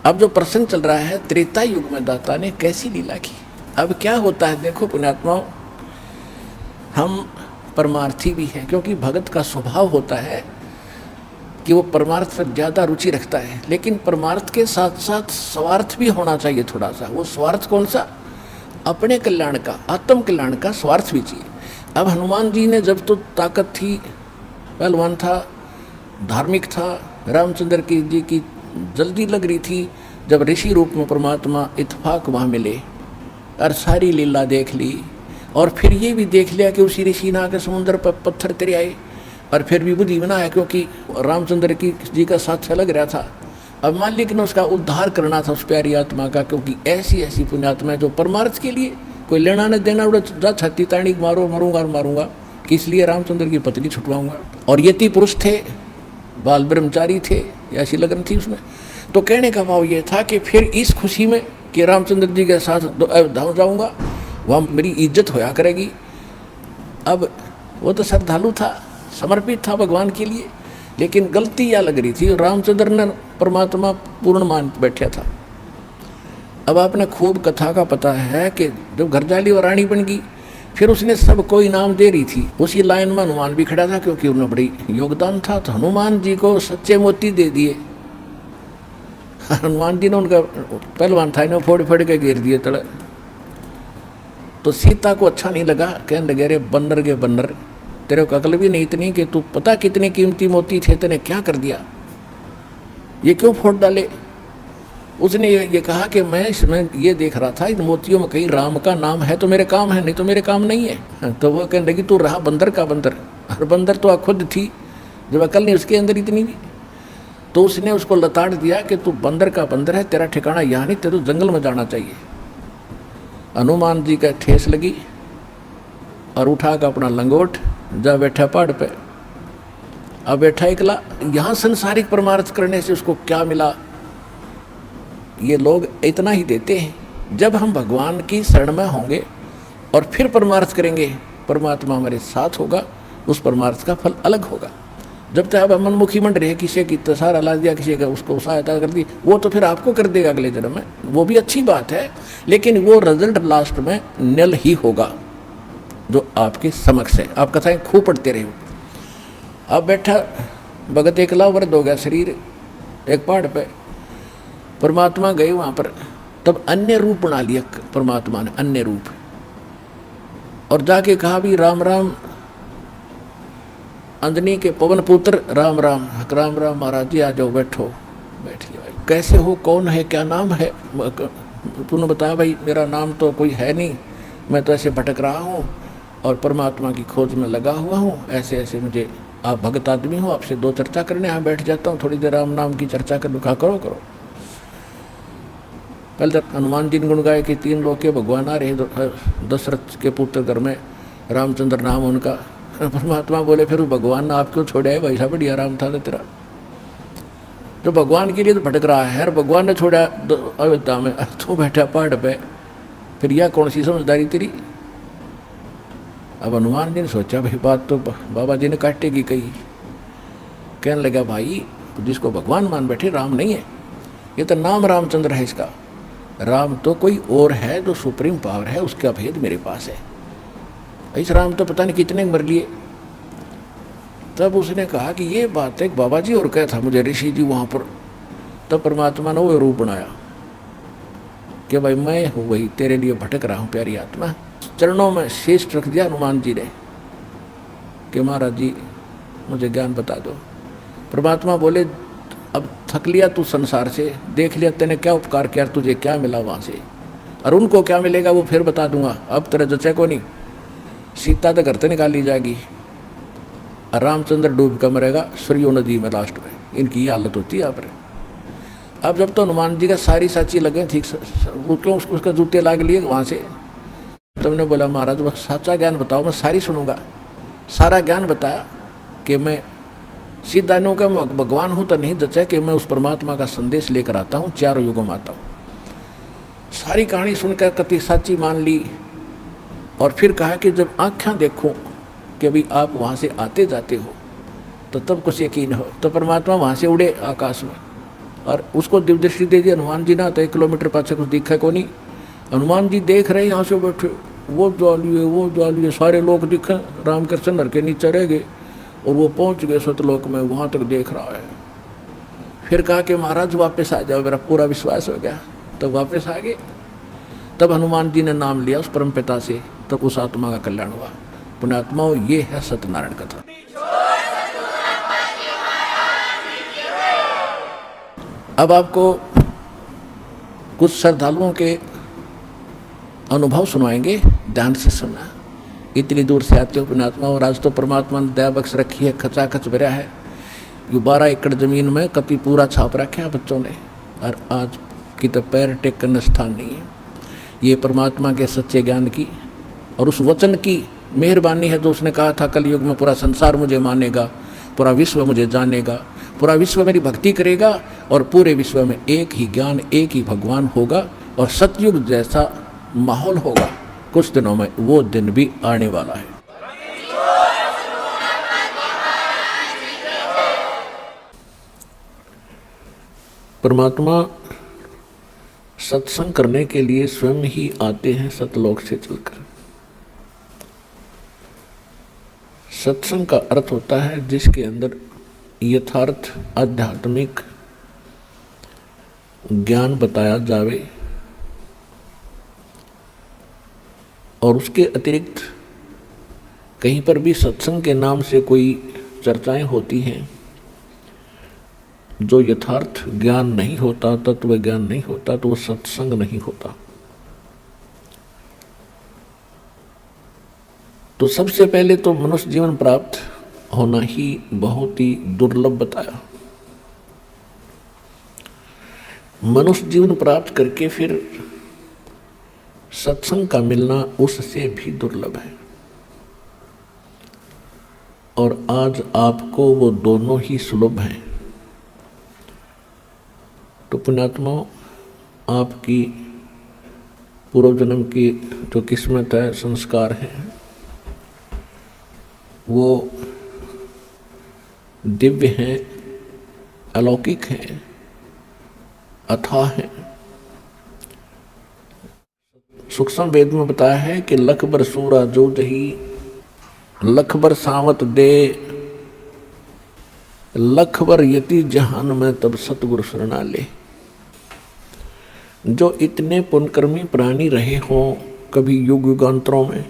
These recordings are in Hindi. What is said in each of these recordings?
अब जो प्रसंग चल रहा है, त्रेता युग में दाता ने कैसी लीला की। अब क्या होता है देखो पुण्यात्माओं, हम परमार्थी भी हैं, क्योंकि भगत का स्वभाव होता है कि वो परमार्थ पर ज़्यादा रुचि रखता है, लेकिन परमार्थ के साथ साथ स्वार्थ भी होना चाहिए थोड़ा सा। वो स्वार्थ कौन सा? अपने कल्याण का, आत्म कल्याण का स्वार्थ भी चाहिए। अब हनुमान जी ने जब तो ताकत थी, पहलवान था, धार्मिक था, रामचंद्र जी की जल्दी लग रही थी, जब ऋषि रूप में परमात्मा इत्फाक वहाँ मिले और सारी लीला देख ली, और फिर ये भी देख लिया कि उसी ऋषि ने आके समुद्र पर पत्थर तेरे आए, और फिर भी बुद्धि बनाया क्योंकि रामचंद्र जी का साथ लग रहा था। अब मालिक ने उसका उद्धार करना था उस प्यारी आत्मा का, क्योंकि ऐसी ऐसी पुण्यात्मा जो परमार्थ के लिए कोई लेना न देना, उड़ा जा छत्ती ताड़ी मारो, मरूंगा और मारूंगा, कि इसलिए रामचंद्र की पत्नी छुटवाऊंगा। और यति पुरुष थे, बाल ब्रह्मचारी थे, ऐसी लगन थी उसमें। तो कहने का भाव ये था कि फिर इस खुशी में कि रामचंद्र जी के साथ धाम जाऊंगा, वहाँ मेरी इज्जत होया करेगी। अब वो तो श्रद्धालु था, समर्पित था भगवान के लिए, लेकिन गलती यह लग रही थी, रामचंद्र ने परमात्मा पूर्ण मान बैठा था। अब आपने खूब कथा का पता है कि जब घरजाली और रानी बन गई, फिर उसने सबको इनाम दे रही थी। उसी लाइन में हनुमान भी खड़ा था, क्योंकि उन्हें बड़ी योगदान था, तो हनुमान जी को सच्चे मोती दे दिए। हनुमान जी ने उनका पहलवान था, इन्हें फोड़ फोड़ के घेर दिए तड़े। तो सीता को अच्छा नहीं लगा, कहने लगे रे बन्नर के बन्नर, तेरे को अकल भी नहीं इतनी कि तू पता कितने कीमती मोती थे, तेने क्या कर दिया, ये क्यों फोड़ डाले। उसने ये कहा कि मैं इसमें ये देख रहा था, इन मोतियों में कहीं राम का नाम है तो मेरे काम है, नहीं तो मेरे काम नहीं है। तो वो कहने लगी तू रहा बंदर का बंदर, और बंदर तो खुद थी, जब अकल नहीं उसके अंदर इतनी भी। तो उसने उसको लताड़ दिया कि तू बंदर का बंदर है, तेरा ठिकाना यहाँ नहीं, तेरे तो जंगल में जाना चाहिए। हनुमान जी का ठेस लगी और उठा का अपना लंगोट जा बैठा पहाड़ पे। अब बैठा एकला, यहाँ संसारिक परमार्थ करने से उसको क्या मिला, ये लोग इतना ही देते हैं। जब हम भगवान की शरण में होंगे और फिर परमार्थ करेंगे, परमात्मा हमारे साथ होगा, उस परमार्थ का फल अलग होगा। जब तक आप मनमुखी मंड रहे, किसी की तसार ला दिया, किसी का उसको सहायता कर दी, वो तो फिर आपको कर देगा अगले जन्म में, वो भी अच्छी बात है, लेकिन वो रिजल्ट लास्ट में नल ही होगा जो आपके समक्ष है। आप कथाएं खूब पढ़ते रहे। अब बैठा भगत एकला, वृद्ध हो गया शरीर, एक पहाड़ पे। परमात्मा गए वहाँ पर, तब अन्य रूप बना लिया परमात्मा ने, अन्य रूप, और जाके कहा भी राम राम, अंजनी के पवन पुत्र राम राम, राम राम महाराज जी आ जाओ, बैठो। बैठ लिया। कैसे हो, कौन है, क्या नाम है? तूने बताया भाई मेरा नाम तो कोई है नहीं, मैं तो ऐसे भटक रहा हूँ और परमात्मा की खोज में लगा हुआ हूँ, ऐसे ऐसे मुझे, आप भगत आदमी हो, आपसे दो चर्चा करने यहाँ बैठ जाता हूँ, थोड़ी देर राम नाम की चर्चा कर। कहा करो करो। पहले तक हनुमान जी ने गुण गाए कि तीन लोग के भगवान आ रहे, दशरथ के पुत्र घर में, रामचंद्र नाम उनका। परमात्मा बोले फिर भगवान ने आपको छोड़ा है, वैसा बढ़िया राम था तेरा, जो भगवान के लिए तो भटक रहा है, और भगवान ने छोड़ा अयोध्या में, तू बैठा पहाड़ पे, फिर यह कौन सी समझदारी तेरी। अब हनुमान जी ने सोचा भाई बात तो बाबा जी ने काटेगी कही। कहने लगा भाई जिसको भगवान मान बैठे राम नहीं है, ये तो नाम रामचंद्र है इसका, राम तो कोई और है जो सुप्रीम पावर है, उसका भेद मेरे पास है। इस राम तो पता नहीं कितने मर लिए। तब उसने कहा कि ये बात है, बाबा जी और क्या था मुझे ऋषि जी वहाँ पर। तब परमात्मा ने वो रूप बनाया कि भाई मैं हूँ वही, तेरे लिए भटक रहा हूँ प्यारी आत्मा। चरणों में शीश रख दिया हनुमान जी ने कि महाराज जी मुझे ज्ञान बता दो। परमात्मा बोले अब थक लिया तू संसार से, देख लिया तेने क्या उपकार किया, तुझे क्या मिला वहाँ से, और उनको क्या मिलेगा वो फिर बता दूंगा, अब तेरा जचे को नहीं। सीता तो घर से निकाल ली जाएगी, और रामचंद्र डूब कर मरेगा सरयू नदी में लास्ट में। इनकी हालत होती है यहाँ पर। अब जब तो हनुमान जी का सारी साची लगे ठीक, क्यों उसका जूते लाग लिए वहाँ से। तुमने बोला महाराज बस सच्चा ज्ञान बताओ, मैं सारी सुनूंगा। सारा ज्ञान बताया कि मैं सीधा नो का भगवान हूँ तो नहीं जचा कि मैं उस परमात्मा का संदेश लेकर आता हूँ, चारों युगों में आता हूँ। सारी कहानी सुनकर कति साची मान ली, और फिर कहा कि जब आँखें देखूं कि अभी आप वहाँ से आते जाते हो तो तब कुछ यकीन हो। तो परमात्मा वहाँ से उड़े आकाश में, और उसको दिव्य दृष्टि दे दी हनुमान जी ना, तो 1 किलोमीटर पाछे कुछ दिखा को नहीं। हनुमान जी देख रहे यहाँ से बैठे, वो ज्वाली है, सारे लोग दिखे, राम कृष्ण नर के नीचे रह गए और वो पहुँच गए सतलोक में, वहाँ तक देख रहा है। फिर कहा कि महाराज वापस आ जाओ, मेरा पूरा विश्वास हो गया। तब वापस आ गए। तब हनुमान जी ने नाम लिया उस परम पिता से, तब उस आत्मा का कल्याण हुआ। पुण्यात्माओं, ये है सत्यनारायण कथा। अब आपको कुछ श्रद्धालुओं के अनुभव सुनाएंगे, ध्यान से सुनना। इतनी दूर से आते हो पुण्यात्मा, और आज तो परमात्मा ने दया बख्श रखी है, खचाखच भरा है। ये 12 एकड़ जमीन में कति पूरा छाप रखे हैं बच्चों ने, और आज की तो पैर टेकने स्थान नहीं है। ये परमात्मा के सच्चे ज्ञान की और उस वचन की मेहरबानी है, जो उसने कहा था कलयुग में पूरा संसार मुझे मानेगा, पूरा विश्व मुझे जानेगा, पूरा विश्व मेरी भक्ति करेगा, और पूरे विश्व में एक ही ज्ञान, एक ही भगवान होगा, और सतयुग जैसा माहौल होगा। कुछ दिनों में वो दिन भी आने वाला है। परमात्मा सत्संग करने के लिए स्वयं ही आते हैं सतलोक से चलकर। सत्संग का अर्थ होता है जिसके अंदर यथार्थ आध्यात्मिक ज्ञान बताया जावे, और उसके अतिरिक्त कहीं पर भी सत्संग के नाम से कोई चर्चाएं होती हैं, जो यथार्थ ज्ञान नहीं होता, तत्व ज्ञान नहीं होता, तो वो सत्संग नहीं होता। तो सबसे पहले तो मनुष्य जीवन प्राप्त होना ही बहुत ही दुर्लभ बताया। मनुष्य जीवन प्राप्त करके फिर सत्संग का मिलना उससे भी दुर्लभ है, और आज आपको वो दोनों ही सुलभ हैं। तो पुण्यात्माओं, आपकी पूर्व जन्म की जो किस्मत है, संस्कार है, वो दिव्य हैं, अलौकिक हैं, अथाह हैं। सूक्ष्म वेद में बताया है कि लख बर सूरा जो जही, लख बर सावत दे, लख बर यति जहान में तब सतगुरु शरणा ले। जो इतने पुण्यकर्मी प्राणी रहे हों कभी युग युगांतरों में,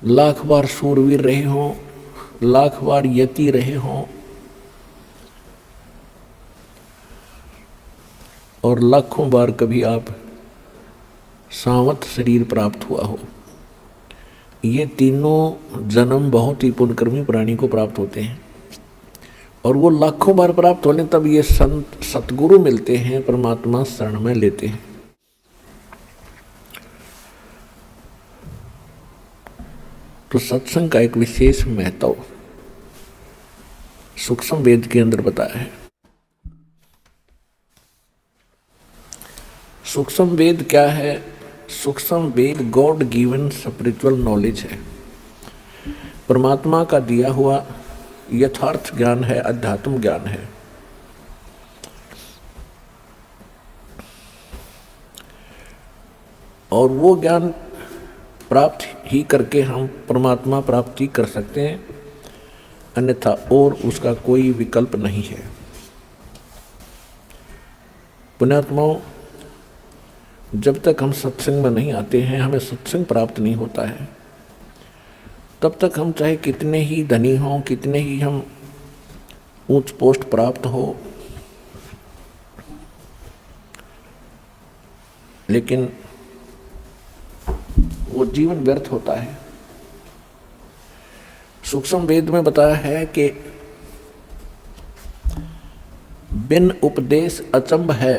लाख बार सूरवीर रहे हों, लाख बार यति रहे हों, और लाखों बार कभी आप सावत शरीर प्राप्त हुआ हो, ये तीनों जन्म बहुत ही पुण्यकर्मी प्राणी को प्राप्त होते हैं। और वो लाखों बार प्राप्त होने तब ये संत सतगुरु मिलते हैं, परमात्मा शरण में लेते हैं। तो सत्संग का एक विशेष महत्व सूक्ष्म वेद के अंदर बताया है। सूक्ष्म वेद क्या है? सूक्ष्म वेद गॉड गिवन स्पिरिचुअल नॉलेज है, परमात्मा का दिया हुआ यथार्थ ज्ञान है, अध्यात्म ज्ञान है। और वो ज्ञान प्राप्त ही करके हम परमात्मा प्राप्ति कर सकते हैं, अन्यथा और उसका कोई विकल्प नहीं है। पुण्यात्माओं, जब तक हम सत्संग में नहीं आते हैं, हमें सत्संग प्राप्त नहीं होता है। तब तक हम चाहे कितने ही धनी हों, कितने ही हम ऊंच पोस्ट प्राप्त हो, लेकिन वो जीवन व्यर्थ होता है। सूक्ष्म वेद में बताया है कि बिन उपदेश अचंभ है,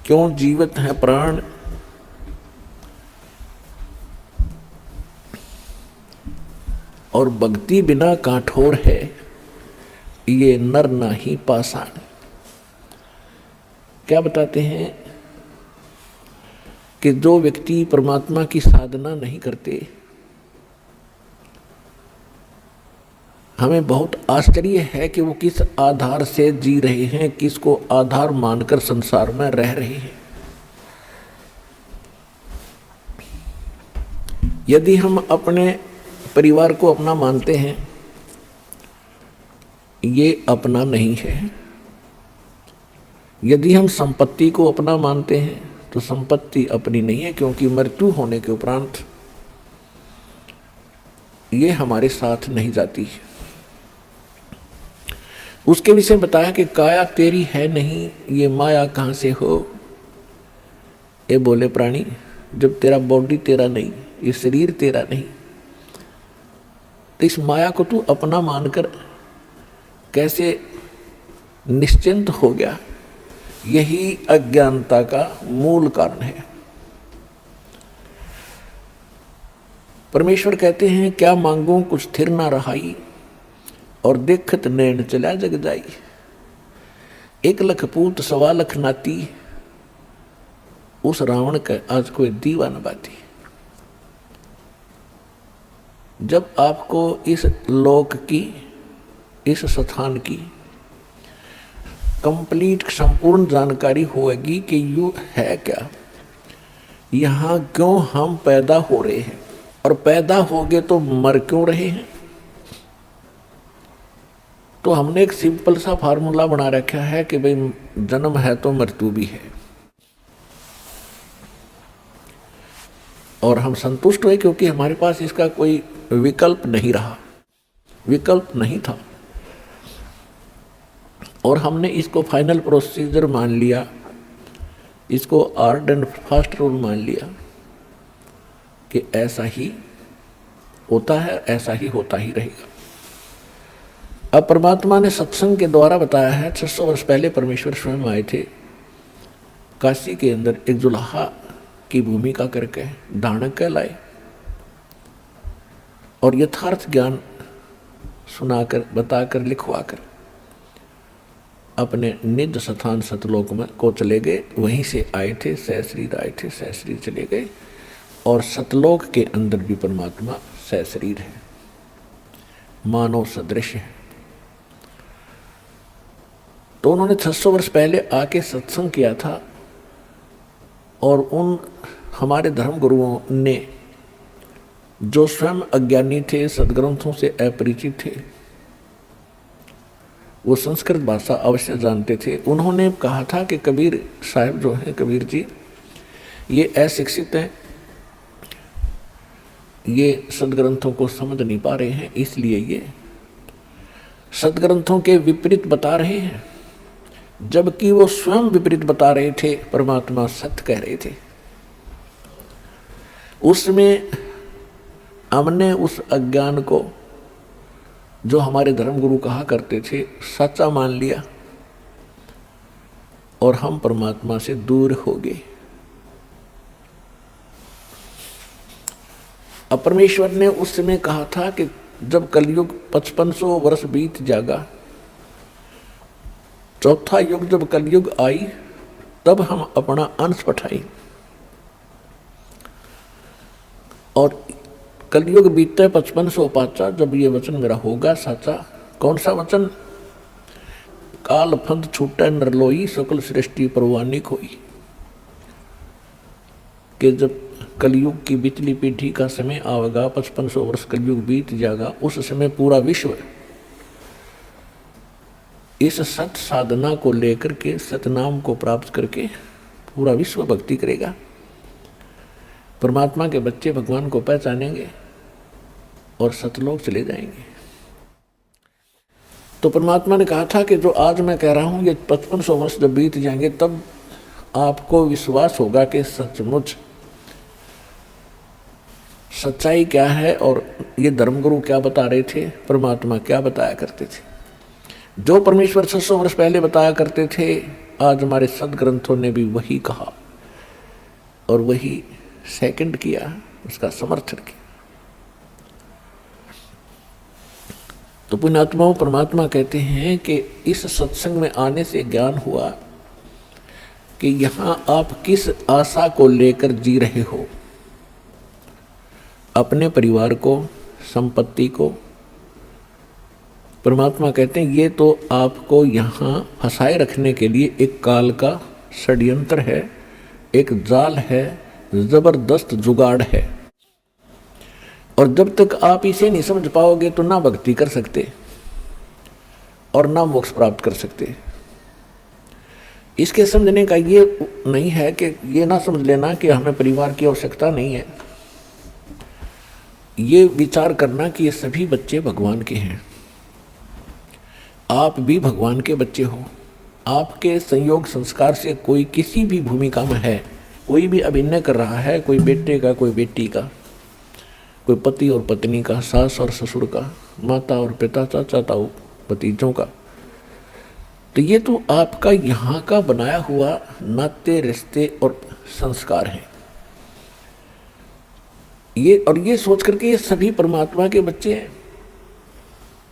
क्यों जीवित है प्राण, और भक्ति बिना काठोर है, ये नर नाही पाषाण। क्या बताते हैं कि जो व्यक्ति परमात्मा की साधना नहीं करते, हमें बहुत आश्चर्य है कि वो किस आधार से जी रहे हैं, किसको आधार मानकर संसार में रह रहे हैं। यदि हम अपने परिवार को अपना मानते हैं, ये अपना नहीं है। यदि हम संपत्ति को अपना मानते हैं तो संपत्ति अपनी नहीं है, क्योंकि मृत्यु होने के उपरांत ये हमारे साथ नहीं जाती है। उसके विषय बताया कि काया तेरी है नहीं, ये माया कहाँ से हो। ये बोले प्राणी, जब तेरा बॉडी तेरा नहीं, ये शरीर तेरा नहीं, तो इस माया को तू अपना मानकर कैसे निश्चिंत हो गया। यही अज्ञानता का मूल कारण है। परमेश्वर कहते हैं, क्या मांगू कुछ स्थिर ना रहाई, और देखत नैन चला जग जाई। 1 लाख पूत 1.25 लाख नाती, उस रावण का आज कोई दीवान बाती। जब आपको इस लोक की, इस स्थान की कंप्लीट संपूर्ण जानकारी होगी कि यू है क्या, यहाँ क्यों हम पैदा हो रहे हैं, और पैदा हो गए तो मर क्यों रहे हैं, तो हमने एक सिंपल सा फार्मूला बना रखा है कि भाई जन्म है तो मृत्यु भी है। और हम संतुष्ट हुए क्योंकि हमारे पास इसका कोई विकल्प नहीं रहा, विकल्प नहीं था, और हमने इसको फाइनल प्रोसीजर मान लिया, इसको हार्ड एंड फास्ट रूल मान लिया कि ऐसा ही होता है, ऐसा ही होता ही रहेगा। अब परमात्मा ने सत्संग के द्वारा बताया है, 600 वर्ष पहले परमेश्वर स्वयं आए थे काशी के अंदर, एक जुलाहा की भूमिका करके दानक कहलाए, और यथार्थ ज्ञान सुनाकर, बताकर, लिखवाकर अपने निज स्थान सतलोक में को चले गए। वहीं से आए थे, सहशरीर आए थे, सहशरीर चले गए, और सतलोक के अंदर भी परमात्मा सहशरीर है, मानव सदृश है। तो उन्होंने 600 वर्ष पहले आके सत्संग किया था, और उन हमारे धर्म गुरुओं ने, जो स्वयं अज्ञानी थे, सदग्रंथों से अपरिचित थे, वो संस्कृत भाषा अवश्य जानते थे। उन्होंने कहा था कि कबीर साहब जो हैं, कबीर जी, ये अशिक्षित हैं, ये सदग्रंथों को समझ नहीं पा रहे हैं, इसलिए ये सदग्रंथों के विपरीत बता रहे हैं, जबकि वो स्वयं विपरीत बता रहे थे, परमात्मा सत्य कह रहे थे। उसमें हमने उस अज्ञान को, जो हमारे धर्मगुरु कहा करते थे, सच्चा मान लिया, और हम परमात्मा से दूर हो गए। अब परमेश्वर ने उस समय कहा था कि जब कलयुग 5500 वर्ष बीत जाएगा, चौथा युग जब कलयुग आई, तब हम अपना अंश पठाई। और कलयुग बीतते 5500 पाचा, जब ये वचन मेरा होगा साचा। कौन सा वचन? काल फंद छूटे नरलोई, सकल सृष्टि परवानी खोई। कि जब कलयुग की बिचली पीढ़ी का समय आवेगा, 5500 वर्ष कलयुग बीत जाएगा, उस समय पूरा विश्व इस सत साधना को लेकर के, सतनाम को प्राप्त करके पूरा विश्व भक्ति करेगा। परमात्मा के बच्चे भगवान को पहचानेंगे और सतलोक चले जाएंगे। तो परमात्मा ने कहा था कि जो आज मैं कह रहा हूं, ये 5500 वर्ष जब बीत जाएंगे, तब आपको विश्वास होगा कि सचमुच सच्चाई क्या है, और ये धर्मगुरु क्या बता रहे थे, परमात्मा क्या बताया करते थे। जो परमेश्वर 600 वर्ष पहले बताया करते थे, आज हमारे सदग्रंथों ने भी वही कहा और वही सेकंड किया, उसका समर्थन किया। तो पुण्यात्माओं, परमात्मा कहते हैं कि इस सत्संग में आने से ज्ञान हुआ कि यहाँ आप किस आशा को लेकर जी रहे हो। अपने परिवार को, संपत्ति को, परमात्मा कहते हैं ये तो आपको यहाँ फंसाए रखने के लिए एक काल का षड्यंत्र है, एक जाल है, जबरदस्त जुगाड़ है। और जब तक आप इसे नहीं समझ पाओगे तो ना भक्ति कर सकते और ना मोक्ष प्राप्त कर सकते। इसके समझने का ये नहीं है कि ये ना समझ लेना कि हमें परिवार की आवश्यकता नहीं है। ये विचार करना कि ये सभी बच्चे भगवान के हैं, आप भी भगवान के बच्चे हो। आपके संयोग संस्कार से कोई किसी भी भूमिका में है, कोई भी अभिनय कर रहा है, कोई बेटे का, कोई बेटी का, कोई पति और पत्नी का, सास और ससुर का, माता और पिता, चाचा ताऊ भतीजों का, तो ये तो आपका यहाँ का बनाया हुआ नाते रिश्ते और संस्कार हैं। ये सोच करके ये सभी परमात्मा के बच्चे हैं।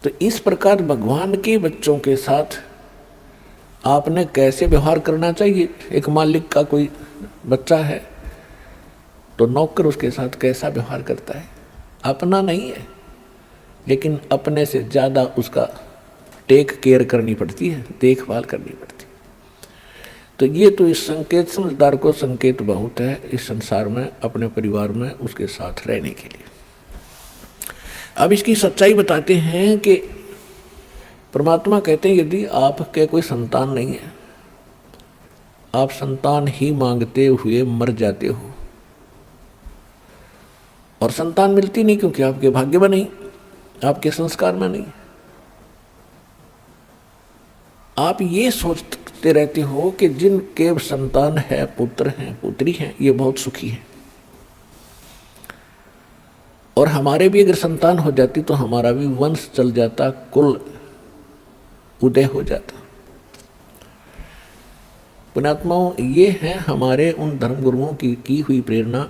तो इस प्रकार भगवान के बच्चों के साथ आपने कैसे व्यवहार करना चाहिए। एक मालिक का कोई बच्चा है तो नौकर उसके साथ कैसा व्यवहार करता है, अपना नहीं है लेकिन अपने से ज़्यादा उसका टेक केयर करनी पड़ती है, देखभाल करनी पड़ती है। तो ये तो इस संकेत, समझदार को संकेत बहुत है इस संसार में, अपने परिवार में उसके साथ रहने के लिए। अब इसकी सच्चाई बताते हैं कि परमात्मा कहते हैं यदि आपके कोई संतान नहीं है, आप संतान ही मांगते हुए मर जाते हो, और संतान मिलती नहीं क्योंकि आपके भाग्य में नहीं, आपके संस्कार में नहीं। आप ये सोचते रहते हो कि जिनके संतान है, पुत्र हैं, पुत्री हैं, ये बहुत सुखी हैं, और हमारे भी अगर संतान हो जाती तो हमारा भी वंश चल जाता, कुल उदय हो जाता। पुण्यात्माओं, ये हैं हमारे उन धर्मगुरुओं की हुई प्रेरणा,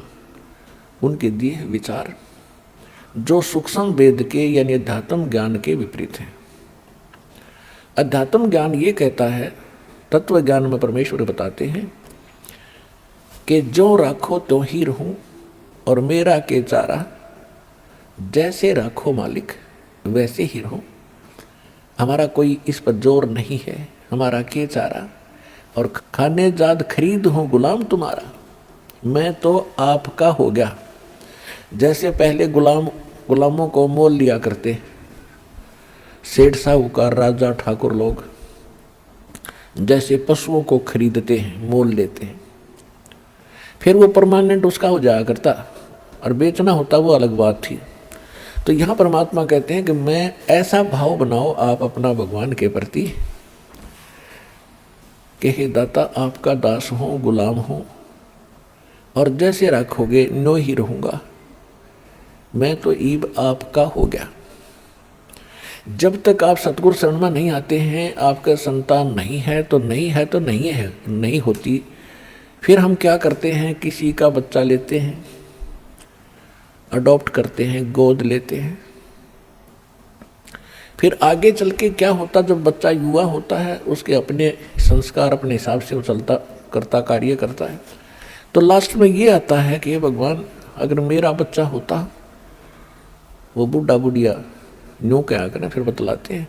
उनके दिए विचार जो सूक्ष्म वेद के यानी अध्यात्म ज्ञान के विपरीत हैं। अध्यात्म ज्ञान ये कहता है, तत्व ज्ञान में परमेश्वर बताते हैं कि जो राखो त्यों ही रहूं और मेरा के चारा, जैसे राखो मालिक वैसे ही रहूं। हमारा कोई इस पर जोर नहीं है, हमारा के चारा, और खाने जाद खरीद हूँ गुलाम तुम्हारा, मैं तो आपका हो गया। जैसे पहले गुलामों को मोल लिया करते सेठ साहूकार, राजा, ठाकुर लोग, जैसे पशुओं को खरीदते हैं, मोल लेते हैं, फिर वो परमानेंट उसका हो जाया करता, और बेचना होता वो अलग बात थी। तो यहाँ परमात्मा कहते हैं कि मैं ऐसा भाव बनाओ आप अपना भगवान के प्रति कि हे दाता आपका दास हूँ, गुलाम हूँ, और जैसे रखोगे नो ही रहूँगा, मैं तो ईब आपका हो गया। जब तक आप सतगुरु शरण में नहीं आते हैं, आपका संतान नहीं है तो नहीं है तो नहीं है, नहीं होती। फिर हम क्या करते हैं, किसी का बच्चा लेते हैं, अडॉप्ट करते हैं, गोद लेते हैं। फिर आगे चल के क्या होता, जब बच्चा युवा होता है, उसके अपने संस्कार अपने हिसाब से वो चलता करता, कार्य करता है, तो लास्ट में ये आता है कि भगवान अगर मेरा बच्चा होता, वो बूढ़ा बुढ़िया न्यू क्या करें, फिर बतलाते हैं,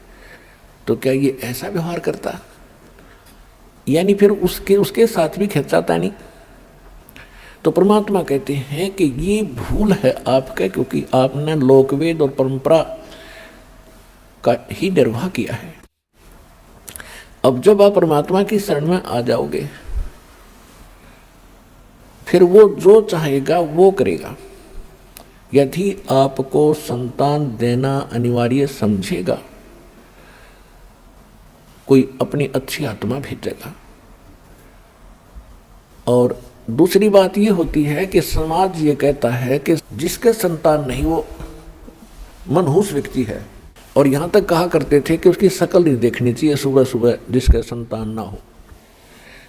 तो क्या ये ऐसा व्यवहार करता, यानी फिर उसके साथ भी खिंचाता नहीं। तो परमात्मा कहते हैं कि ये भूल है आपका, क्योंकि आपने लोकवेद और परंपरा का ही निर्वाह किया है। अब जब आप परमात्मा की शरण में आ जाओगे, फिर वो जो चाहेगा वो करेगा। यदि आपको संतान देना अनिवार्य समझेगा, कोई अपनी अच्छी आत्मा भेजेगा। और दूसरी बात ये होती है कि समाज ये कहता है कि जिसके संतान नहीं वो मनहूस व्यक्ति है, और यहाँ तक कहा करते थे कि उसकी शक्ल नहीं देखनी चाहिए सुबह सुबह, जिसके संतान ना हो,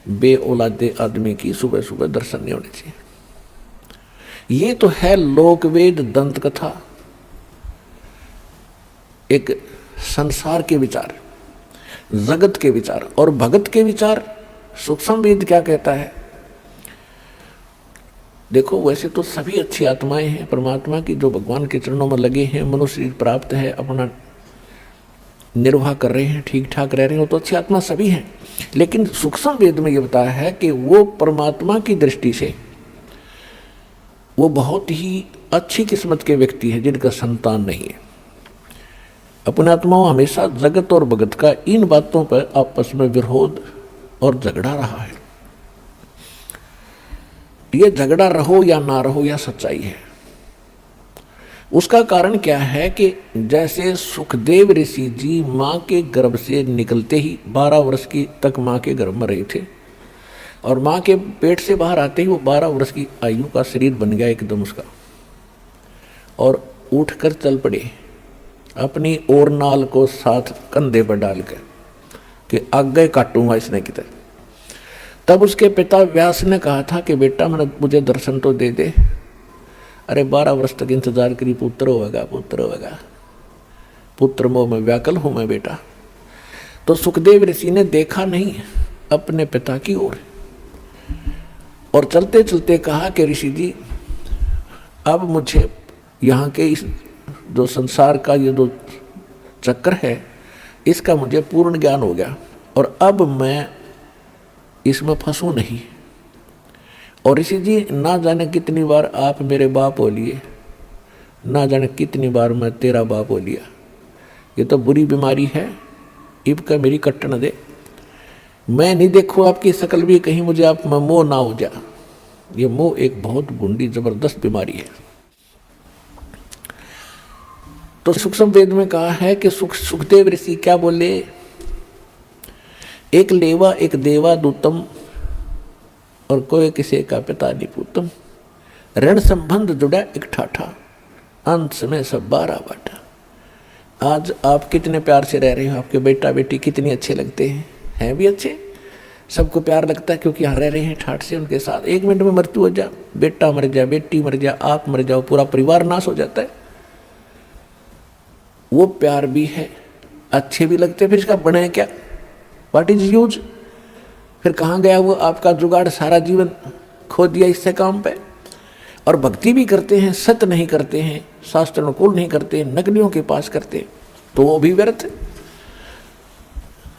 बे औलादे आदमी की सुबह सुबह दर्शन नहीं होने चाहिए। ये तो है लोकवेद दंत कथा, एक संसार के विचार, जगत के विचार। और भगत के विचार सूक्ष्म वेद क्या कहता है, देखो वैसे तो सभी अच्छी आत्माएं हैं परमात्मा की, जो भगवान के चरणों में लगे हैं, मनुष्य प्राप्त है, अपना निर्वाह कर रहे हैं, ठीक ठाक रह रहे हैं, वो तो अच्छी आत्मा सभी हैं। लेकिन सूक्ष्म वेद में ये बताया है कि वो परमात्मा की दृष्टि से वो बहुत ही अच्छी किस्मत के व्यक्ति हैं जिनका संतान नहीं है। अपने आत्माओं हमेशा जगत और भगत का इन बातों पर आपस में विरोध और झगड़ा रहा है। ये झगड़ा रहो या ना रहो, यह सच्चाई है। उसका कारण क्या है कि जैसे सुखदेव ऋषि जी माँ के गर्भ से निकलते ही 12 वर्ष की तक माँ के गर्भ में रहे थे, और माँ के पेट से बाहर आते ही वो 12 वर्ष की आयु का शरीर बन गया एकदम उसका, और उठकर चल पड़े अपनी और नाल को साथ कंधे पर डाल कर कि आगे काटूंगा इसने किधर। तब उसके पिता व्यास ने कहा था कि बेटा मुझे दर्शन तो दे दे। अरे 12 वर्ष तक इंतजार करी, पुत्र होगा पुत्र होगा, पुत्र मोह में व्याकुल हूं मैं बेटा। तो सुखदेव ऋषि ने देखा नहीं अपने पिता की ओर, और चलते चलते कहा कि ऋषि जी अब मुझे यहाँ के इस जो संसार का ये जो चक्र है इसका मुझे पूर्ण ज्ञान हो गया, और अब मैं इसमें फंसूं नहीं। और ऋषि जी ना जाने कितनी बार आप मेरे बाप बोलिए, ना जाने कितनी बार मैं तेरा बाप बोलिया। ये तो बुरी बीमारी है, इब का मेरी कट न दे। मैं नहीं देखूँ आपकी शकल भी, कहीं मुझे आप में मोह ना हो जा। ये मोह एक बहुत बुरी जबरदस्त बीमारी है। तो सूक्ष्म वेद में कहा है कि सुखदेव ऋषि क्या बोले, एक लेवा एक देवा दूतम, और कोई किसी का पिता नहीं पूतम। ऋण संबंध जुड़ा एक ठाठा, अंत में सब 12 बाटा। आज आप कितने प्यार से रह रहे हो, आपके बेटा बेटी कितने अच्छे लगते हैं भी अच्छे, सबको प्यार लगता है क्योंकि यहाँ रह रहे हैं ठाठ से उनके साथ। 1 मिनट में मृत्यु हो जा, बेटा मर जाए, बेटी मर जाए, आप मर जाओ, पूरा परिवार नाश हो जाता है। वो प्यार भी है, अच्छे भी लगते, फिर इसका बने क्या, व्हाट इज यूज। फिर कहाँ गया वो आपका जुगाड़, सारा जीवन खो दिया इससे काम पे। और भक्ति भी करते हैं, सत्य नहीं करते हैं, शास्त्र अनुकूल नहीं करते, नकलियों के पास करते, तो वो भी व्यर्थ।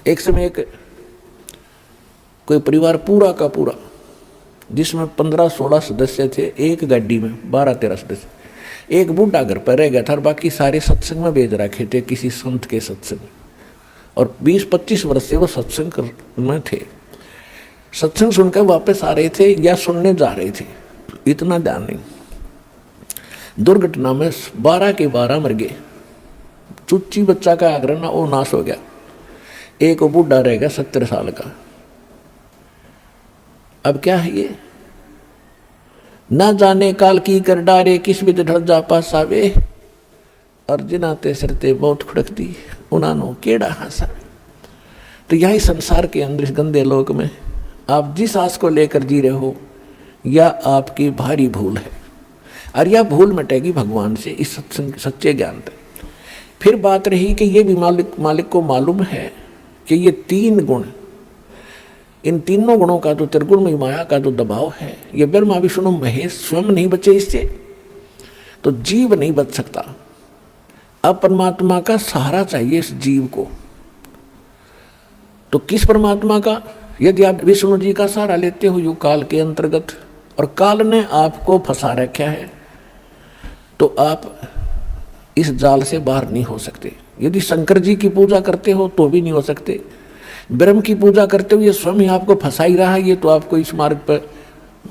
एक समय एक कोई परिवार पूरा का पूरा जिसमें 15-16 सदस्य थे, एक गाड़ी में 12-13 सदस्य, एक बूढ़ा घर पर रह गया था और बाकी सारे सत्संग में भेज रखे थे किसी संत के सत्संग, और 20-25 वर्ष से वो सत्संग में थे। सत्संग सुनकर वापस आ रहे थे या सुनने जा रहे थे, इतना ध्यान नहीं। दुर्घटना में 12 के 12 मर गए। चुच्ची बच्चा का आग्रह ना वो नाश हो गया, एक बूढ़ा रह गया 70 साल का। अब क्या है ये, ना जाने काल की कर डारे, किस भी ढल जा पास आवे, और जिनाते सरते बहुत खुड़कती उन्होंने केड़ा हासा। तो यही संसार के अंदर इस गंदे लोक में आप जिस आस को लेकर जी रहे हो, या आपकी भारी भूल है, और यह भूल मिटेगी भगवान से, इस सच्चे ज्ञान से। फिर बात रही कि ये भी मालिक को मालूम है कि ये 3 गुण, इन तीनों गुणों का जो त्रिगुण में माया का जो दबाव है, ये ब्रह्मा विष्णु महेश स्वयं नहीं बचे इससे, तो जीव नहीं बच सकता। अब परमात्मा का सहारा चाहिए इस जीव को। तो किस परमात्मा का, यदि आप विष्णु जी का सहारा लेते हो युग काल के अंतर्गत, और काल ने आपको फंसा रखा है, तो आप इस जाल से बाहर नहीं हो सकते। यदि शंकर जी की पूजा करते हो तो भी नहीं हो सकते, ब्रह्म की पूजा करते हो ये स्वयं ही आपको फंसा ही रहा है, ये तो आपको इस मार्ग पर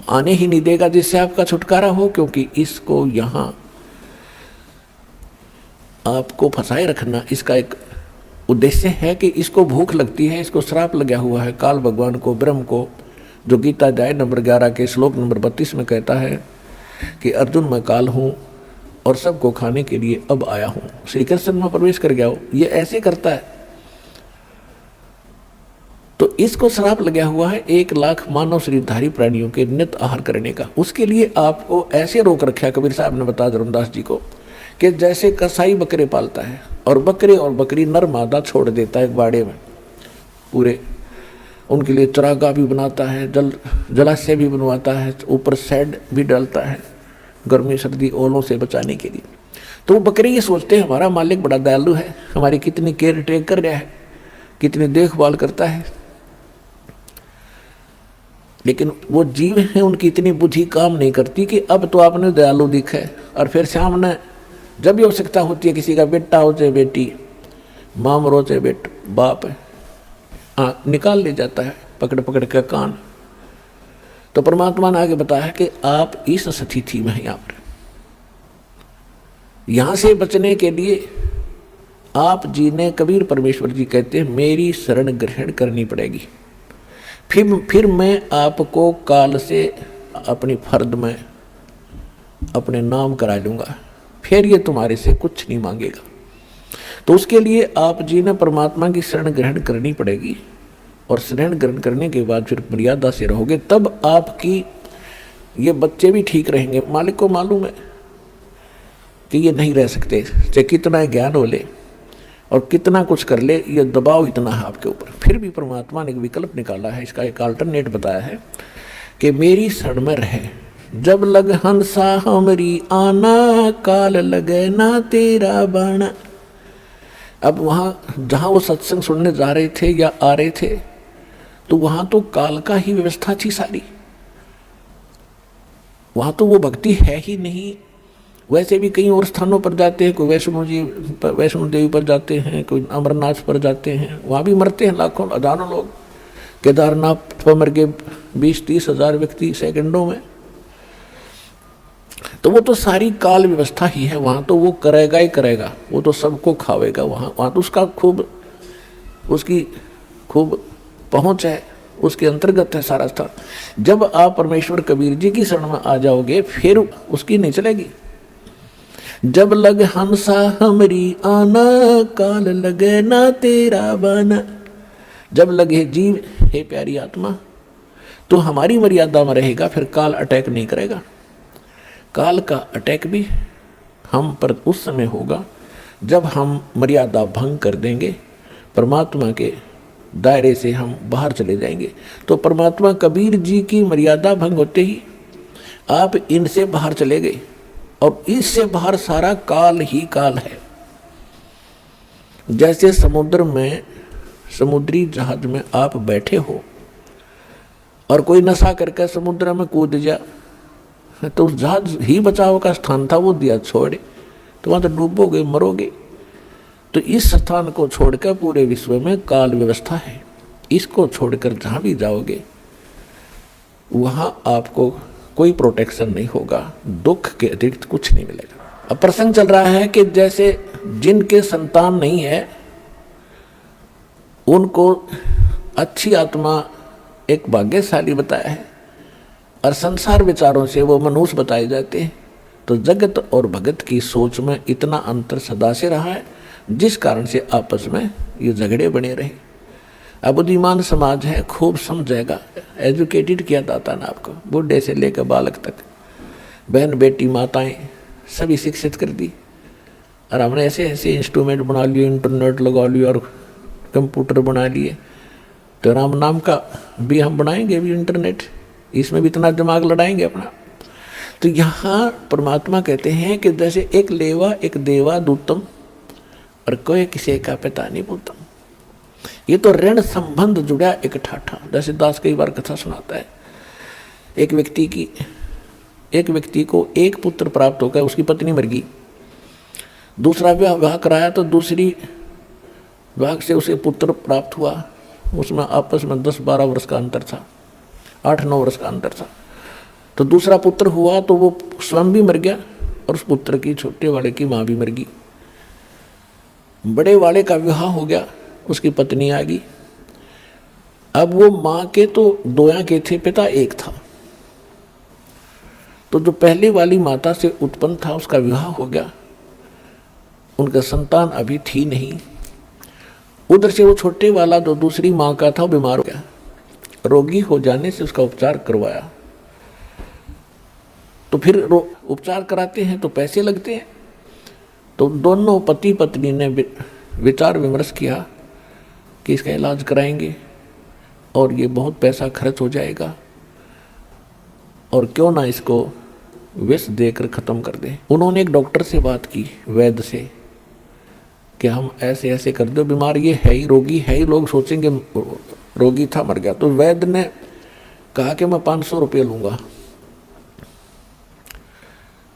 आने ही नहीं देगा जिससे आपका छुटकारा हो, क्योंकि इसको यहाँ आपको फंसाए रखना इसका एक उद्देश्य है कि इसको भूख लगती है, इसको श्राप लगा हुआ है काल भगवान को, ब्रह्म को, जो गीता अध्याय नंबर 11 के श्लोक नंबर 32 में कहता है कि अर्जुन मैं काल हूँ और सबको खाने के लिए अब आया हूँ। श्री कृष्ण में प्रवेश कर गया हो, ये ऐसे करता है। तो इसको श्राप लगा हुआ है 1 लाख मानव शरीरधारी प्राणियों के नित आहार करने का। उसके लिए आपको ऐसे रोक रखा कबीर साहब ने बताया धर्मदास जी को कि जैसे कसाई बकरे पालता है और बकरे और बकरी नर मादा छोड़ देता है बाड़े में, पूरे उनके लिए चरागाह भी बनाता है, जलाशय भी बनवाता है, ऊपर शेड भी डालता है गर्मी सर्दी ओलों से बचाने के लिए। तो वो बकरे ये सोचते हैं हमारा मालिक बड़ा दयालु है, हमारी कितनी केयर टेक कर रहा है, कितनी देखभाल करता है। लेकिन वो जीव हैं, उनकी इतनी बुद्धि काम नहीं करती कि अब तो आपने दयालु दिखा है, और फिर सामने जब भी आवश्यकता होती है, किसी का बेटा हो चाहे बेटी, माँ मरो चाहे बाप है, निकाल ले जाता है पकड़ पकड़ के कान। तो परमात्मा ने आगे बताया कि आप इस स्थिति में हैं। यहाँ पर यहाँ से बचने के लिए आप जी ने, कबीर परमेश्वर जी कहते हैं, मेरी शरण ग्रहण करनी पड़ेगी। फिर मैं आपको काल से अपनी फर्द में अपने नाम करा लूँगा, फिर ये तुम्हारे से कुछ नहीं मांगेगा। तो उसके लिए आप जी ने परमात्मा की शरण ग्रहण करनी पड़ेगी, और शरण ग्रहण करने के बाद फिर मर्यादा से रहोगे, तब आपकी ये बच्चे भी ठीक रहेंगे। मालिक को मालूम है कि ये नहीं रह सकते, चाहे कितना ज्ञान हो ले और कितना कुछ कर ले, ये दबाव इतना है आपके ऊपर। फिर भी परमात्मा ने एक विकल्प निकाला है, इसका एक अल्टरनेट बताया है कि मेरी शरण में रहे। जब लग हंसा हमरी आना, काल लगे ना तेरा बाणा। अब वहाँ जहाँ वो सत्संग सुनने जा रहे थे या आ रहे थे, तो वहाँ तो काल का ही व्यवस्था थी सारी, वहाँ तो वो भक्ति है ही नहीं। वैसे भी कई और स्थानों पर जाते हैं, कोई वैष्णो देवी पर जाते हैं, कोई अमरनाथ पर जाते हैं, वहाँ भी मरते हैं लाखों हजारों लोग। केदारनाथ पर मर गए 20-30 हजार व्यक्ति सेकंडों में। तो वो तो सारी काल व्यवस्था ही है, वहाँ तो वो करेगा ही करेगा, वो तो सबको खावेगा। वहाँ तो उसका उसकी खूब पहुँच है, उसके अंतर्गत है सारा स्थान। जब आप परमेश्वर कबीर जी की शरण में आ जाओगे, फिर उसकी नहीं चलेगी। जब लग हंसा हमरी आना, काल लगे ना तेरा बाना। जब लगे जीव, हे प्यारी आत्मा, तो हमारी मर्यादा में रहेगा, फिर काल अटैक नहीं करेगा। काल का अटैक भी हम पर उस समय होगा जब हम मर्यादा भंग कर देंगे, परमात्मा के दायरे से हम बाहर चले जाएंगे। तो परमात्मा कबीर जी की मर्यादा भंग होते ही आप इनसे बाहर चले गए, और इससे बाहर सारा काल ही काल है। जैसे समुद्र में, समुद्री जहाज में आप बैठे हो और कोई नशा करके समुद्र में कूद जा, तो उस जहाज ही बचाव का स्थान था, वो दिया छोड़े तो वहाँ तो डूबोगे, मरोगे। तो इस स्थान को छोड़कर पूरे विश्व में काल व्यवस्था है, इसको छोड़कर जहाँ भी जाओगे वहाँ आपको कोई प्रोटेक्शन नहीं होगा, दुख के अतिरिक्त कुछ नहीं मिलेगा। अब प्रसंग चल रहा है कि जैसे जिनके संतान नहीं है उनको अच्छी आत्मा एक भाग्यशाली बताया है, और संसार विचारों से वो मनुष्य बताए जाते हैं। तो जगत और भगत की सोच में इतना अंतर सदा से रहा है, जिस कारण से आपस में ये झगड़े बने रहे। अब बुद्धिमान समाज है, खूब समझेगा, एजुकेटेड किया जाता ना आपको, बूढ़े से लेकर बालक तक, बहन बेटी माताएं सभी शिक्षित कर दी। और हमने ऐसे ऐसे इंस्ट्रूमेंट बना लिए, इंटरनेट लगा लिए और कंप्यूटर बना लिए, तो राम नाम का भी हम बनाएंगे अभी इंटरनेट, इसमें भी इतना दिमाग लड़ाएंगे अपना। तो यहाँ परमात्मा कहते हैं कि जैसे एक लेवा एक देवा दूतम, और कोई किसी का पिता नहीं पूतम। ये तो ऋण संबंध जुड़ा एक ठाठा। जैसे दास कई बार कथा सुनाता है, एक व्यक्ति को एक पुत्र प्राप्त होकर उसकी पत्नी मर गई, दूसरा विवाह कराया तो दूसरी विवाह से उसे पुत्र प्राप्त हुआ, उसमें आपस में 10-12 वर्ष का अंतर था, 8-9 वर्ष का अंतर था। तो दूसरा पुत्र हुआ तो वो स्वयं भी मर गया और उस पुत्र की छोटे वाले की माँ भी मर गई। बड़े वाले का विवाह हो गया, उसकी पत्नी आ गई। अब वो माँ के तो दोया के थे, पिता एक था। तो जो पहले वाली माता से उत्पन्न था उसका विवाह हो गया, उनका संतान अभी थी नहीं। उधर से वो छोटे वाला जो दूसरी माँ का था वो बीमार हो गया, रोगी हो जाने से उसका उपचार करवाया। तो फिर उपचार कराते हैं तो पैसे लगते हैं। तो दोनों पति पत्नी ने विचार विमर्श किया कि इसका इलाज कराएंगे और ये बहुत पैसा खर्च हो जाएगा, और क्यों ना इसको विष देकर ख़त्म कर दें। उन्होंने एक डॉक्टर से बात की, वैद्य से, कि हम ऐसे ऐसे कर दो, बीमार ये है ही, रोगी है ही, लोग सोचेंगे रोगी था मर गया। तो वैद्य ने कहा कि मैं 500 रुपये लूँगा।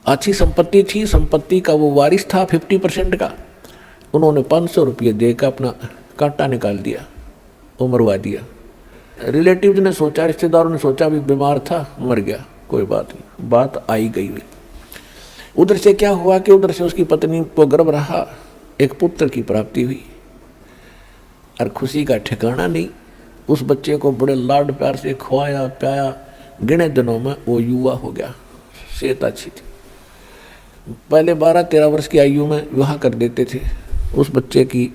अच्छी संपत्ति थी, संपत्ति का वो वारिस था 50% का। उन्होंने 500 रुपये देकर अपना कांटा निकाल दिया, वो मरवा दिया। रिलेटिव्स ने सोचा, रिश्तेदारों ने सोचा भी बीमार था मर गया, कोई बात नहीं, बात आई गई हुई। उधर से क्या हुआ कि उधर से उसकी पत्नी को गर्भ रहा, एक पुत्र की प्राप्ति हुई और खुशी का ठिकाना नहीं। उस बच्चे को बड़े लाड प्यार से खवाया प्याया, गिने दिनों में वो युवा हो गया, सेहत अच्छी थी। पहले 12-13 वर्ष की आयु में विवाह कर देते थे, उस बच्चे की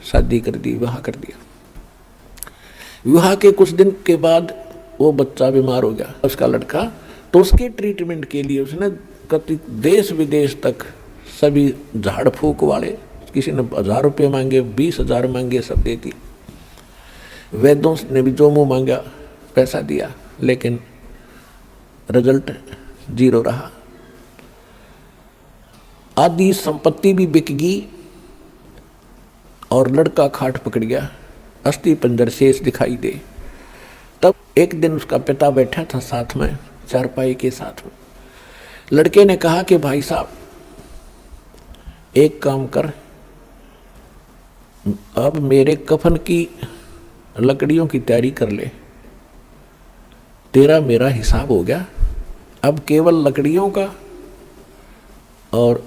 शादी कर दी, विवाह कर दिया। विवाह के कुछ दिन के बाद वो बच्चा बीमार हो गया, उसका लड़का। तो उसके ट्रीटमेंट के लिए उसने कति देश विदेश तक सभी झाड़ फूक वाले, किसी ने 1000 रुपये मांगे, 20,000 मांगे, सब दे दी। वैद्यों ने भी जो मुँह मांगा पैसा दिया, लेकिन रिजल्ट 0 रहा। आधी संपत्ति भी बिक गई और लड़का खाट पकड़ गया, अस्थि पंजर शेष दिखाई दे। तब एक दिन उसका पिता बैठा था साथ में, चारपाई के साथ में। लड़के ने कहा कि भाई साहब एक काम कर, अब मेरे कफन की लकड़ियों की तैयारी कर ले, तेरा मेरा हिसाब हो गया, अब केवल लकड़ियों का और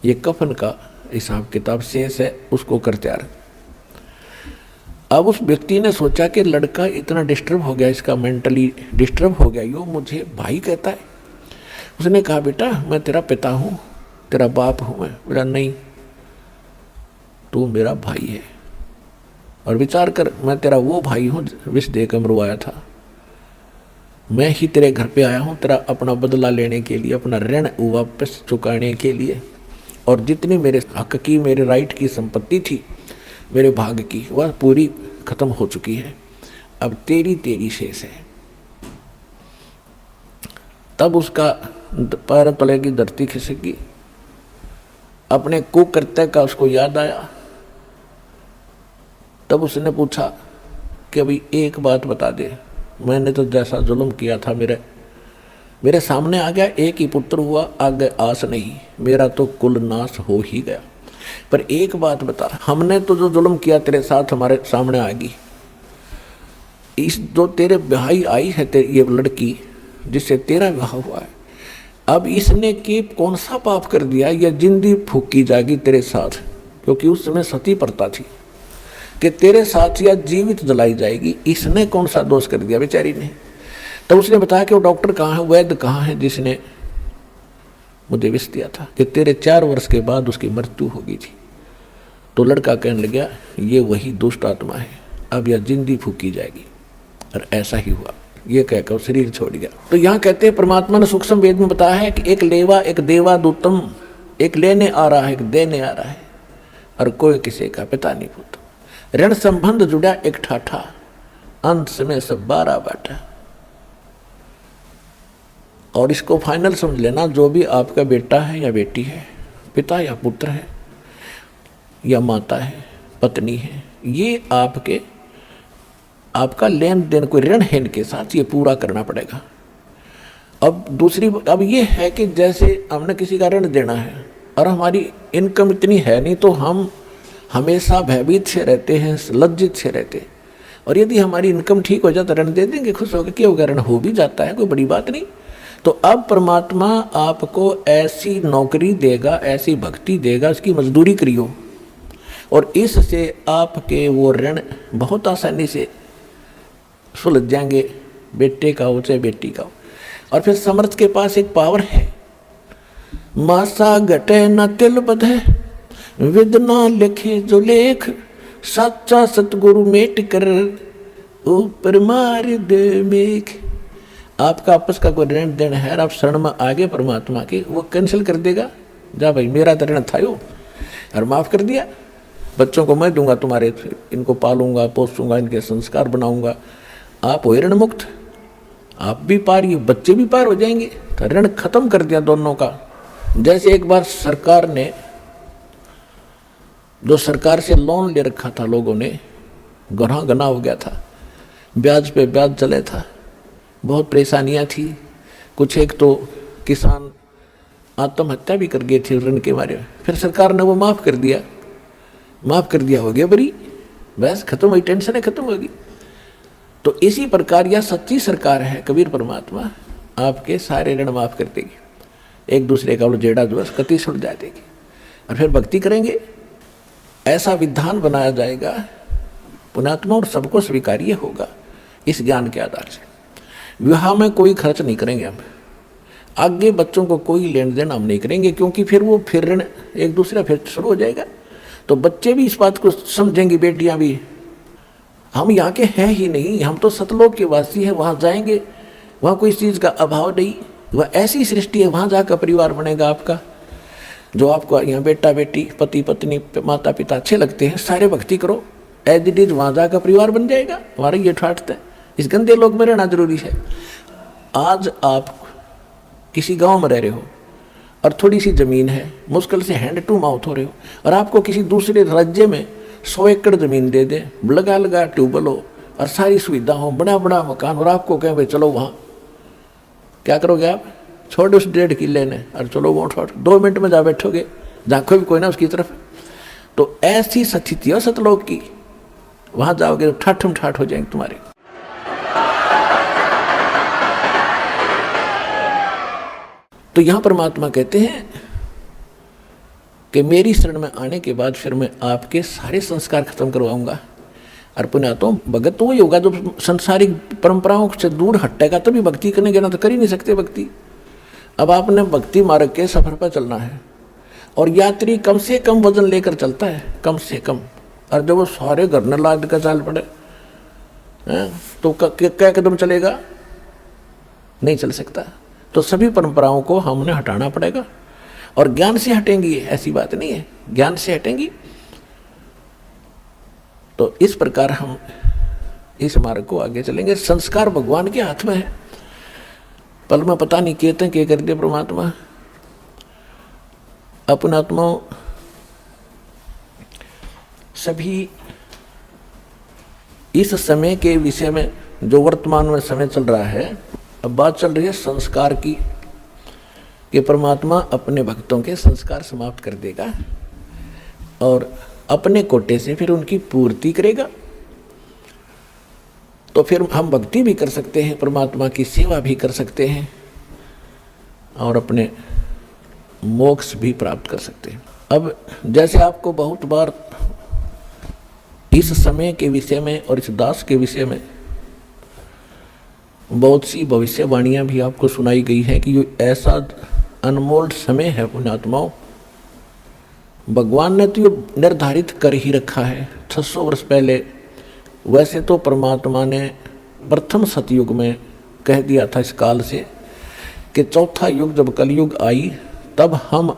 ये कफन का हिसाब किताब शेष है, उसको कर तैयार। अब उस व्यक्ति ने सोचा कि लड़का इतना डिस्टर्ब हो गया, इसका मेंटली डिस्टर्ब हो गया, यो मुझे भाई कहता है। उसने कहा बेटा मैं तेरा पिता हूँ, तेरा बाप हूँ मैं। बोला नहीं, तू मेरा भाई है, और विचार कर मैं तेरा वो भाई हूँ विष देकर मरवाया था। मैं ही तेरे घर पे आया हूँ तेरा अपना बदला लेने के लिए, अपना ऋण वापस चुकाने के लिए। और जितनी मेरे हक की, मेरे राइट की संपत्ति थी, मेरे भाग की, वह पूरी खत्म हो चुकी है, अब तेरी शेष है। तब उसका पैर तले की धरती खिसकी, अपने कुकृत्य का उसको याद आया। तब उसने पूछा कि अभी एक बात बता दे, मैंने तो जैसा जुल्म किया था मेरे सामने आ गया, एक ही पुत्र हुआ, आगे आस नहीं, मेरा तो कुल नाश हो ही गया। पर एक बात बता, हमने तो जो जुल्म किया तेरे साथ हमारे सामने आ गई, इस जो तेरे भाई आई है ये लड़की जिससे तेरा विवाह हुआ है, अब इसने के कौन सा पाप कर दिया, यह जिंदगी फूकी जाएगी तेरे साथ, क्योंकि उस समय सती प्रथा थी कि तेरे साथ या जीवित जलाई जाएगी, इसने कौन सा दोष कर दिया बेचारी ने। तो उसने बताया कि वो डॉक्टर कहाँ है, वैद्य कहाँ है जिसने मुझे विष दिया था, कि तेरे 4 वर्ष के बाद उसकी मृत्यु हो गई थी। तो लड़का कहने लगा ये वही दुष्ट आत्मा है, अब यह जिंदगी फूकी जाएगी। और ऐसा ही हुआ, ये कहकर शरीर छोड़ गया। तो यहाँ कहते हैं परमात्मा ने सूक्ष्म वेद में बताया है कि एक लेवा एक देवा दूतम, एक लेने आ रहा है एक देने आ रहा है, और कोई किसी का पिता नहीं पुत्र। ऋण संबंध जुड़ा एक ठाठा, अंत में सब 12 बाटा। और इसको फाइनल समझ लेना, जो भी आपका बेटा है या बेटी है, पिता या पुत्र है या माता है, पत्नी है, ये आपका लेन देन कोई ऋण है इनके साथ, ये पूरा करना पड़ेगा। अब ये है कि जैसे हमने किसी का ऋण देना है और हमारी इनकम इतनी है नहीं, तो हम हमेशा भयभीत से रहते हैं, लज्जित से रहते हैं। और यदि हमारी इनकम ठीक हो जाए तो ऋण दे देंगे, खुश होकर, क्या होगा, ऋण हो भी जाता है, कोई बड़ी बात नहीं। तो अब परमात्मा आपको ऐसी नौकरी देगा, ऐसी भक्ति देगा, उसकी मजदूरी करियो, और इससे आपके वो ऋण बहुत आसानी से सुलझ जाएंगे, बेटे का हो चाहे बेटी का हो। और फिर समर्थ के पास एक पावर है, मासा घटे न तिल बधे, विदना लिखे जो लेख, सच्चा सतगुरु मेट कर ऊपर मार दे मेघ। आपका आपस का कोई ऋण देन है, आप शरण में आगे परमात्मा के, वो कैंसिल कर देगा, जा भाई मेरा तो ऋण था यो, और माफ़ कर दिया। बच्चों को मैं दूंगा तुम्हारे, इनको पालूंगा पोसूंगा, इनके संस्कार बनाऊंगा, आप हो ऋण मुक्त, आप भी पार, ये बच्चे भी पार हो जाएंगे। तो ऋण खत्म कर दिया दोनों का। जैसे एक बार सरकार ने, जो सरकार से लोन ले रखा था लोगों ने, गना गना हो गया था, ब्याज पे ब्याज चले था, बहुत परेशानियां थी। कुछ एक तो किसान आत्महत्या भी कर गए थे ऋण के मारे। फिर सरकार ने वो माफ़ कर दिया, हो गया बरी, बस खत्म हुई, टेंशन खत्म होगी। तो इसी प्रकार यह सच्ची सरकार है कबीर परमात्मा, आपके सारे ऋण माफ़ कर देगी, एक दूसरे का उलझेड़ा जो कति सुलझा देगी, और फिर भक्ति करेंगे। ऐसा विधान बनाया जाएगा पुण्यात्मा, और सबको स्वीकार्य होगा इस ज्ञान के आधार से। विवाह में कोई खर्च नहीं करेंगे हम, आगे बच्चों को कोई लेन देन हम नहीं करेंगे, क्योंकि फिर वो फिर ऋण एक दूसरा फिर शुरू हो जाएगा। तो बच्चे भी इस बात को समझेंगे, बेटियां भी, हम यहाँ के हैं ही नहीं, हम तो सतलोक के वासी हैं, वहाँ जाएंगे, वहाँ कोई चीज़ का अभाव नहीं, वह ऐसी सृष्टि है, वहाँ जाकर परिवार बनेगा आपका। जो आपको यहाँ बेटा बेटी, पति पत्नी, माता पिता अच्छे लगते हैं, सारे भक्ति करो, एज इट इज, वहाँ जाकर परिवार बन जाएगा। हमारे ये ठाटते हैं, इस गंदे लोग में रहना जरूरी है। आज आप किसी गांव में रह रहे हो और थोड़ी सी ज़मीन है, मुश्किल से हैंड टू माउथ हो रहे हो, और आपको किसी दूसरे राज्य में 100 एकड़ ज़मीन दे दे, लगा लगा ट्यूबवेल हो और सारी सुविधा हो, बड़ा बड़ा मकान, और आपको कहें भाई चलो वहाँ, क्या करोगे आप? छोड़ो उस 1.5 किले ने और चलो वो 2 मिनट में जा बैठोगे, झाँको भी कोई ना उसकी तरफ। तो ऐसी स्थिति हो सतलोक की, वहाँ जाओगे तो ठाठम ठाठ हो जाएंगे तुम्हारे। तो यहाँ परमात्मा कहते हैं कि मेरी शरण में आने के बाद फिर मैं आपके सारे संस्कार खत्म करवाऊंगा। और पुण्यात्मा, भगत तो वही होगा जो संसारिक परंपराओं से दूर हटेगा, तभी भक्ति करने के ना तो कर ही नहीं सकते भक्ति। अब आपने भक्ति मार्ग के सफर पर चलना है, और यात्री कम से कम वजन लेकर चलता है, कम से कम। और जब वो सारे घर न लाद का चाल पड़े तो क्या कदम चलेगा? नहीं चल सकता। तो सभी परंपराओं को हमने हटाना पड़ेगा, और ज्ञान से हटेंगी, ऐसी बात नहीं है, ज्ञान से हटेंगी। तो इस प्रकार हम इस मार्ग को आगे चलेंगे। संस्कार भगवान के हाथ में है, पल में पता नहीं कहते क्या कर दिया परमात्मा। अपना आत्मा सभी इस समय के विषय में, जो वर्तमान में समय चल रहा है, अब बात चल रही है संस्कार की, कि परमात्मा अपने भक्तों के संस्कार समाप्त कर देगा और अपने कोटे से फिर उनकी पूर्ति करेगा। तो फिर हम भक्ति भी कर सकते हैं, परमात्मा की सेवा भी कर सकते हैं, और अपने मोक्ष भी प्राप्त कर सकते हैं। अब जैसे आपको बहुत बार इस समय के विषय में और इस दास के विषय में बहुत सी भविष्यवाणियां भी आपको सुनाई गई हैं कि ये ऐसा अनमोल समय है पुण्यात्माओं, भगवान ने तो ये निर्धारित कर ही रखा है 600 वर्ष पहले। वैसे तो परमात्मा ने प्रथम सतयुग में कह दिया था इस काल से कि चौथा युग जब कलयुग आई तब हम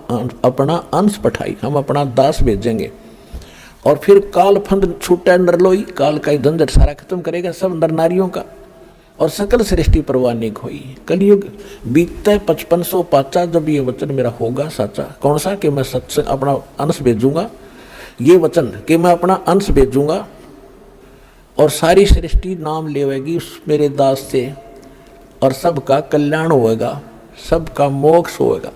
अपना अंश पठाई, हम अपना दास भेजेंगे, और फिर काल फंद छूटा नरलोई, काल का झंझट सारा खत्म करेगा सब नर नारियों का, और सकल सृष्टि परवानिक हुई। कलयुग बीतते 5500 पाचा, जब ये वचन मेरा होगा साचा, कौन सा? कि मैं सच अपना अंश भेजूंगा, ये वचन कि मैं अपना अंश भेजूंगा और सारी सृष्टि नाम लेवेगी उस मेरे दास से, और सबका कल्याण होएगा, सबका मोक्ष होएगा।